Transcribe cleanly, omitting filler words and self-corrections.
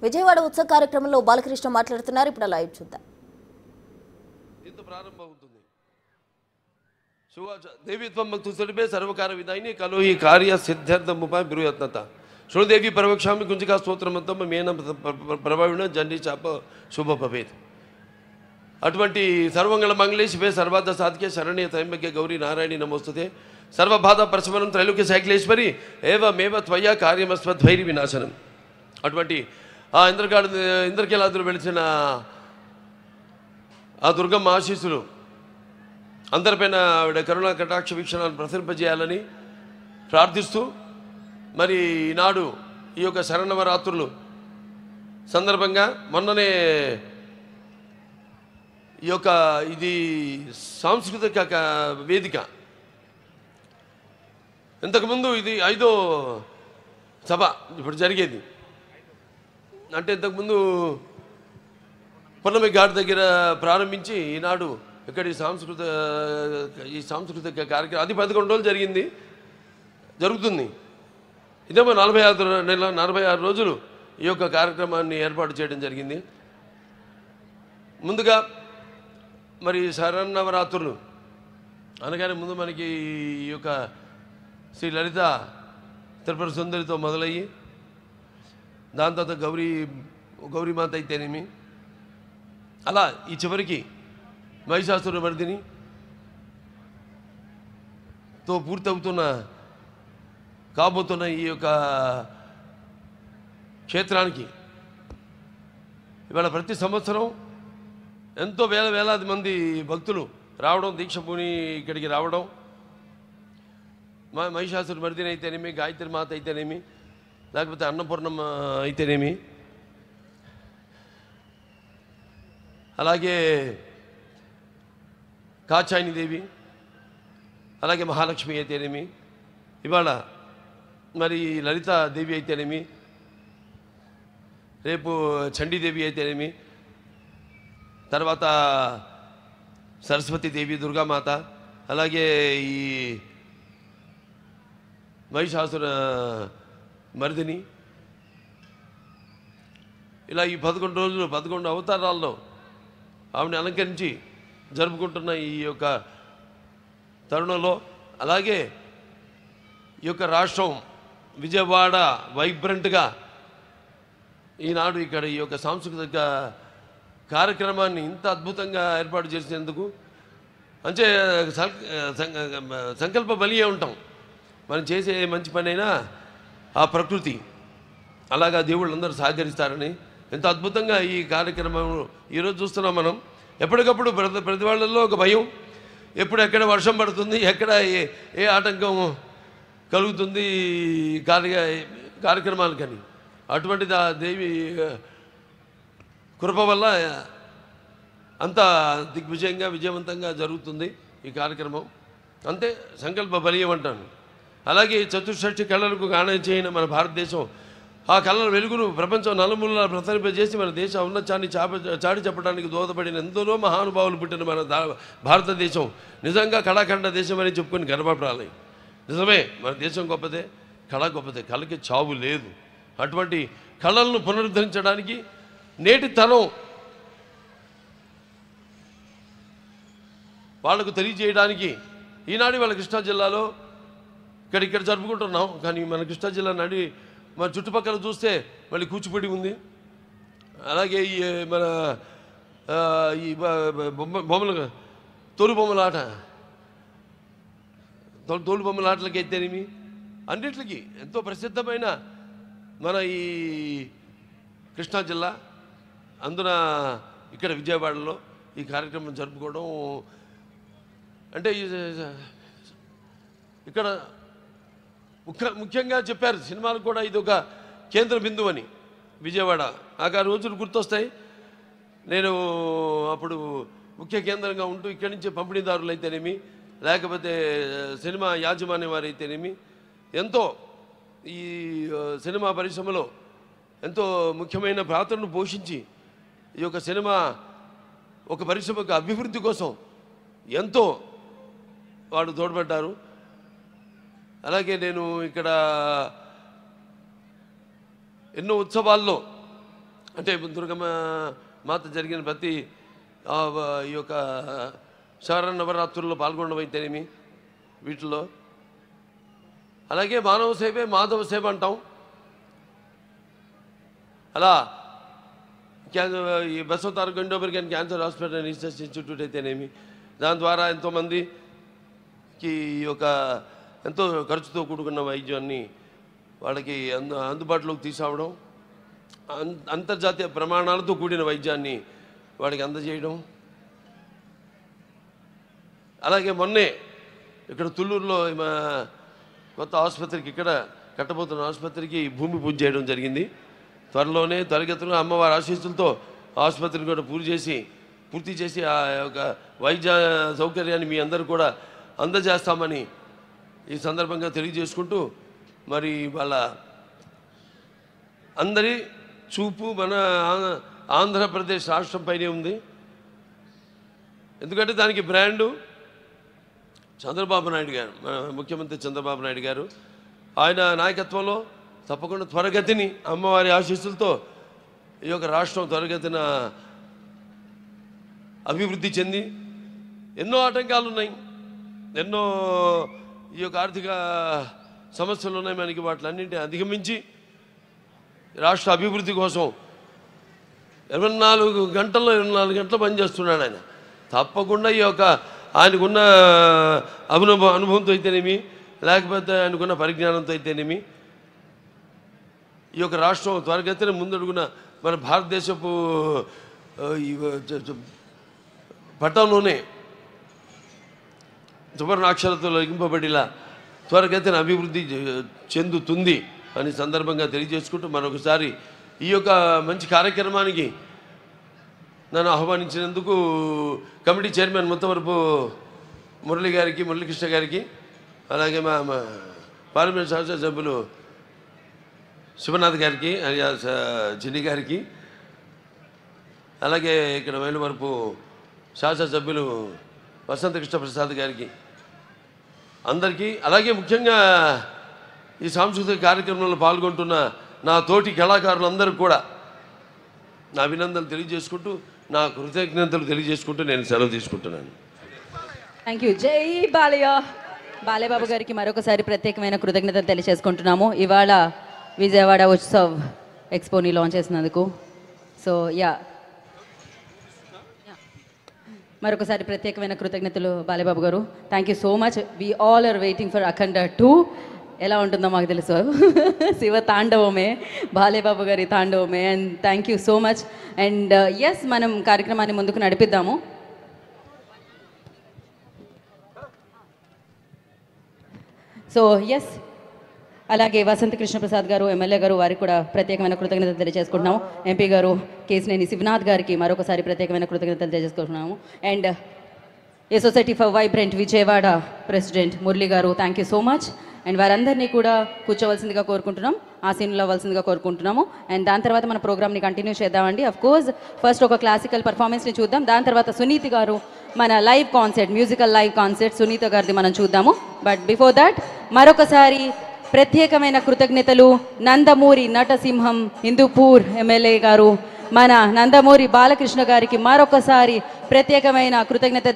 విజయవాడ ఉత్సవ కార్యక్రమంలో బాలకృష్ణ మాట్లాడుతున్నారు. ఇప్పుడు లైవ్ చూద్దాం. దీంతో ప్రారంభమవుతుంది. దేవీత్వం భక్తుడిపే సర్వకార విధాయిని కలో ఈ కార్య సిద్ధార్థముపై బిరుయత్నత శ్రోదేవి పరవక్షామి గుంజికా స్తోత్రమంతం మేన ప్రభావిణ జండి చాప శుభ భవేత్. అటువంటి సర్వంగళ మంగళే శివే సర్వార్థ సాధికే శరణ్య త్రయంబకే గౌరీ నారాయణి నమోస్తుతే సర్వబాధ ప్రశమనం త్రైలోక్య శైక్లేశ్వరి ఏవమేవ త్వయా కార్యమస్వద్వైరి వినాశనం. అటువంటి ఆ ఇంద్రకీలాదులు వెలిసిన ఆ దుర్గమ్మ ఆశీస్సులు అందరిపైన ఆవిడ కరుణా కటాక్ష వీక్షణాలను ప్రసరింపజేయాలని ప్రార్థిస్తూ, మరి ఈనాడు ఈ యొక్క శరన్నవరాత్రులు సందర్భంగా మొన్ననే ఈ యొక్క ఇది సాంస్కృతిక వేదిక, ఇంతకుముందు ఇది 5వ సభ ఇప్పుడు జరిగేది. అంటే ఇంతకుముందు పున్నమి ఘాట్ దగ్గర ప్రారంభించి ఈనాడు ఇక్కడ ఈ సాంస్కృతిక కార్యక్రమం అది 11 రోజులు జరుగుతుంది. ఇదేమో 46 రోజులు ఈ యొక్క కార్యక్రమాన్ని ఏర్పాటు చేయడం జరిగింది. ముందుగా మరి శరన్నవరాత్రులు అనగానే ముందు మనకి ఈ యొక్క శ్రీ లలిత త్రిపుర సుందరితో మొదలయ్యి దాని తర్వాత గౌరీమాత అయితేనేమి, అలా ఈ చివరికి మహిషాసుర మర్దినితో కాబోతున్న ఈ యొక్క క్షేత్రానికి ఇవాళ ప్రతి సంవత్సరం ఎంతో వేలాది మంది భక్తులు రావడం, దీక్ష పూని ఇక్కడికి రావడం, మహిషాసుర మర్దిని అయితేనేమి, గాయత్రి మాత అయితేనేమి, లేకపోతే అన్నపూర్ణమ్మ అయితేనేమి, అలాగే కాచాయిని దేవి, అలాగే మహాలక్ష్మి అయితేనేమి, ఇవాళ మరి లలితా దేవి అయితేనేమి, రేపు చండీదేవి అయితేనేమి, తర్వాత సరస్వతీదేవి, దుర్గామాత, అలాగే ఈ మహిషాసుర మర్దిని, ఇలా ఈ 11 రోజులు 11 అవతారాల్లో ఆవిడని అలంకరించి జరుపుకుంటున్న ఈ యొక్క తరుణంలో, అలాగే ఈ యొక్క రాష్ట్రం విజయవాడ వైబ్రెంట్గా ఈనాడు ఇక్కడ ఈ యొక్క సాంస్కృతిక కార్యక్రమాన్ని ఇంత అద్భుతంగా ఏర్పాటు చేసినందుకు అంటే సంకల్ప బలియే ఉంటాం. మనం చేసే మంచి పనైనా ఆ ప్రకృతి అలాగా దేవుళ్ళందరూ సహకరిస్తారని ఎంత అద్భుతంగా ఈ కార్యక్రమం ఈరోజు చూస్తున్నాం మనం. ఎప్పటికప్పుడు ప్రతి వాళ్ళల్లో ఒక భయం, ఎప్పుడు ఎక్కడ వర్షం పడుతుంది, ఎక్కడ ఏ ఆటంకం కలుగుతుంది కార్యక్రమాలకని. అటువంటిది ఆ దేవి కృప వల్ల అంత దిగ్విజయంగా విజయవంతంగా జరుగుతుంది ఈ కార్యక్రమం. అంతే సంకల్ప బలీయం అంటాను. అలాగే చతుర్షష్ఠి కళలకు గానం చేయని మన భారతదేశం ఆ కళల వెలుగును ప్రపంచం నలుమూలలా ప్రసరింపజేసి మన దేశ ఔన్నత్యాన్ని చాటి చెప్పడానికి దోహదపడిన ఎందరో మహానుభావులు పుట్టిన మన భారతదేశం నిజంగా కళాఖండ దేశం అని చెప్పుకొని గర్వపడాలి. నిజమే, మన దేశం గొప్పదే, కళ గొప్పదే, కళకి చావు లేదు. అటువంటి కళలను పునరుద్ధరించడానికి నేటి తరం వాళ్లకు తెలియజేయడానికి ఈనాడు వాళ్ళ కృష్ణా జిల్లాలో ఇక్కడ జరుపుకుంటున్నాం. కానీ మన కృష్ణా జిల్లా మన చుట్టుపక్కల చూస్తే మళ్ళీ కూచిపూడి ఉంది, అలాగే ఈ మన ఈ బొమ్మలు తోలుబొమ్మలాటలకి అయితేనేమి అన్నిటికీ ఎంతో ప్రసిద్ధమైన మన ఈ కృష్ణా జిల్లా, అందున ఇక్కడ విజయవాడలో ఈ కార్యక్రమం జరుపుకోవడం అంటే ఇక్కడ ముఖ్యంగా చెప్పారు సినిమాలకు కూడా ఇది ఒక కేంద్ర బిందువు అని. విజయవాడ నాకు ఆ రోజులు గుర్తొస్తాయి. నేను అప్పుడు ముఖ్య కేంద్రంగా ఉంటూ ఇక్కడి నుంచే పంపిణీదారులు అయితేనేమి, లేకపోతే సినిమా యాజమాన్యం వారు అయితేనేమి ఎంతో ఈ సినిమా పరిశ్రమలో ఎంతో ముఖ్యమైన పాత్రను పోషించి ఈ యొక్క సినిమా ఒక పరిశ్రమకు అభివృద్ధి కోసం ఎంతో వాళ్ళు తోడ్పడ్డారు. అలాగే నేను ఇక్కడ ఎన్నో ఉత్సవాల్లో అంటే దుర్గమ్మ మాత జరిగిన ప్రతి ఈ యొక్క శరన్నవరాత్రుల్లో పాల్గొనడం అయితేనేమి వీటిల్లో, అలాగే మానవ సేవే మాధవ సేవ అంటాం. అలా ఈ Basavataraka ఇండోమెరికన్ cancer hospital and research institute అయితేనేమి, దాని ద్వారా ఎంతోమందికి ఈ యొక్క ఎంతో ఖర్చుతో కూడుకున్న వైద్యాన్ని వాళ్ళకి అందుబాటులోకి తీసుకురావడం, అంతర్జాతీయ ప్రమాణాలతో కూడిన వైద్యాన్ని వాడికి అందజేయడం. అలాగే మొన్నే ఇక్కడ తుళ్ళూరులో కొత్త ఆసుపత్రికి, ఇక్కడ కట్టబోతున్న ఆసుపత్రికి భూమి పూజ చేయడం జరిగింది. త్వరలోనే త్వరగతిలో అమ్మవారి ఆశీస్సులతో ఆసుపత్రిని కూడా పూర్తి చేసి ఆ యొక్క వైద్య సౌకర్యాన్ని మీ అందరూ కూడా అందజేస్తామని ఈ సందర్భంగా తెలియజేసుకుంటూ, మరి వాళ్ళ అందరి చూపు మన ఆంధ్రప్రదేశ్ రాష్ట్రంపైనే ఉంది. ఎందుకంటే దానికి బ్రాండు చంద్రబాబు నాయుడు గారు, మన ముఖ్యమంత్రి చంద్రబాబు నాయుడు గారు. ఆయన నాయకత్వంలో తప్పకుండా త్వరగతిని అమ్మవారి ఆశీస్సులతో ఈ యొక్క రాష్ట్రం త్వరగతిన అభివృద్ధి చెంది, ఎన్నో ఆటంకాలు ఉన్నాయి, ఎన్నో ఈ యొక్క ఆర్థిక సమస్యలు ఉన్నాయి మనకి, వాటిలన్నింటినీ అధిగమించి రాష్ట్ర అభివృద్ధి కోసం 24 గంటలు పనిచేస్తున్నాడు ఆయన. తప్పకుండా ఈ యొక్క ఆయనకున్న అనుభవంతో అయితేనేమి, లేకపోతే ఆయనకున్న పరిజ్ఞానంతో అయితేనేమి ఈ యొక్క రాష్ట్రం త్వరగతిన ముందడుగున మన భారతదేశపు పట్టంలోనే సువర్ణాక్షరాలతో లిఖింపబడిలా త్వరగతిన అభివృద్ధి చెందుతుంది అని సందర్భంగా తెలియజేసుకుంటూ, మరొకసారి ఈ యొక్క మంచి కార్యక్రమానికి నన్ను ఆహ్వానించినందుకు కమిటీ చైర్మన్ ముత్తవరపు మురళీకృష్ణ గారికి, అలాగే మా పార్లమెంట్ శాసనసభ్యులు శివనాథ్ గారికి, జిన్ని గారికి, అలాగే ఇక్కడ మైలవరపు శాసనసభ్యులు వసంతకృష్ణ ప్రసాద్ గారికి, అందరికీ, అలాగే ముఖ్యంగా ఈ సాంస్కృతిక కార్యక్రమంలో పాల్గొంటున్న నా తోటి కళాకారులందరూ కూడా నా అభినందనలు తెలియజేసుకుంటూ, నా కృతజ్ఞతలు తెలియజేసుకుంటూ నేను సెలవు తీసుకుంటున్నాను. Thank you. జై బాలయ్యబాబు గారికి మరొకసారి ప్రత్యేకమైన కృతజ్ఞతలు తెలియజేసుకుంటున్నాము. ఇవాళ విజయవాడ ఉత్సవ్ ఎక్స్పోని లాంచ్ చేసినందుకు. సో మరొకసారి ప్రత్యేకమైన కృతజ్ఞతలు బాలయ్యబాబు గారు. Thank you so much. We all are waiting for Akhanda 2. ఎలా ఉంటుందో మాకు తెలుసు, శివ తాండవమే, బాలయ్యబాబు గారి తాండవమే. And thank you so much. And yes, మనం కార్యక్రమాన్ని ముందుకు నడిపిద్దాము. సో ఎస్, అలాగే వసంత కృష్ణ ప్రసాద్ గారు, ఎమ్మెల్యే గారు, వారికి కూడా ప్రత్యేకమైన కృతజ్ఞతలు తెలియజేసుకుంటున్నాము. ఎంపీ గారు కేసినేని శివనాథ్ గారికి మరొకసారి ప్రత్యేకమైన కృతజ్ఞతలు తెలియజేసుకుంటున్నాము. And a society for vibrant Vijayawada president Murali గారు, thank you so much. And వారందరినీ కూడా కూర్చోవలసిందిగా కోరుకుంటున్నాం, ఆసీనులు అవ్వాల్సిందిగా కోరుకుంటున్నాము. అండ్ దాని తర్వాత మన ప్రోగ్రామ్ని కంటిన్యూ చేద్దామండి. అఫ్ కోర్స్ ఫస్ట్ ఒక క్లాసికల్ పర్ఫార్మెన్స్ని చూద్దాం. దాని తర్వాత సునీత గారు మన live concert, musical live concert Sunitha గారిది మనం చూద్దాము. బట్ బిఫోర్ దాట్ మరొకసారి ప్రత్యేకమైన కృతజ్ఞతలు నందమూరి నటసింహం హిందూపూర్ ఎమ్మెల్యే గారు, మన నందమూరి బాలకృష్ణ గారికి మరొకసారి ప్రత్యేకమైన కృతజ్ఞత.